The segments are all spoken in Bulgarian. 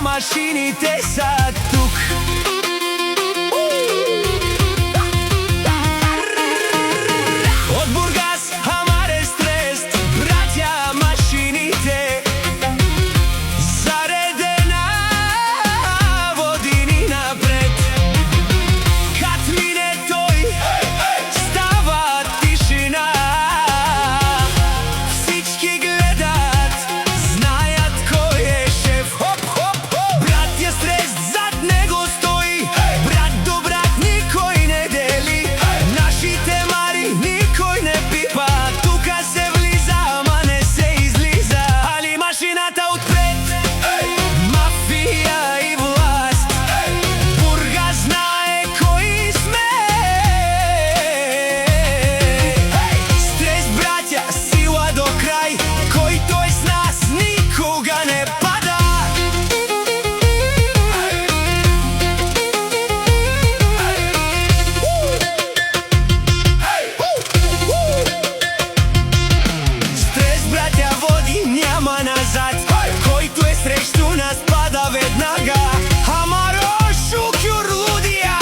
Машините са тук. Од Бургас, Хамаре, Стрест, браќа машините. Заредена води ни напред. Кад мине тој, става тишина. Всички гледат, знаят кој е шеф. Стрест зад него стои, брат до брат никој не дели. Нашите мари никој не пипа, тука се влиза, ама не се излиза. Али машината отпред, мафија и власт. Бургас знае кои сме. Стрест браќа, сила до крај, кој тој с нас никога не пада. Няма назад, којто е срещу нас пада веднага. Хамаро, Шукјур, Лудија,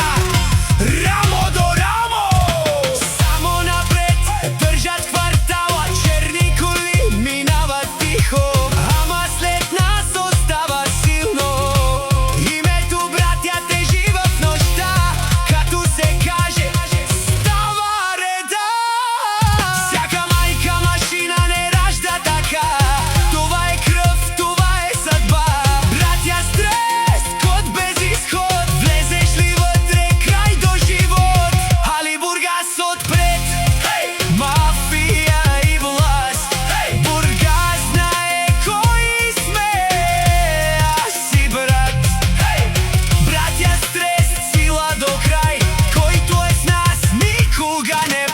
рамо до рамо. Само напред, држат квартала, черни коли минават тихо. Ама след нас остава силно името, браќа, тежи в ноќта. Като се каже, става реда. Сяка мајка машина не ражда така. Кој тој с нас никога не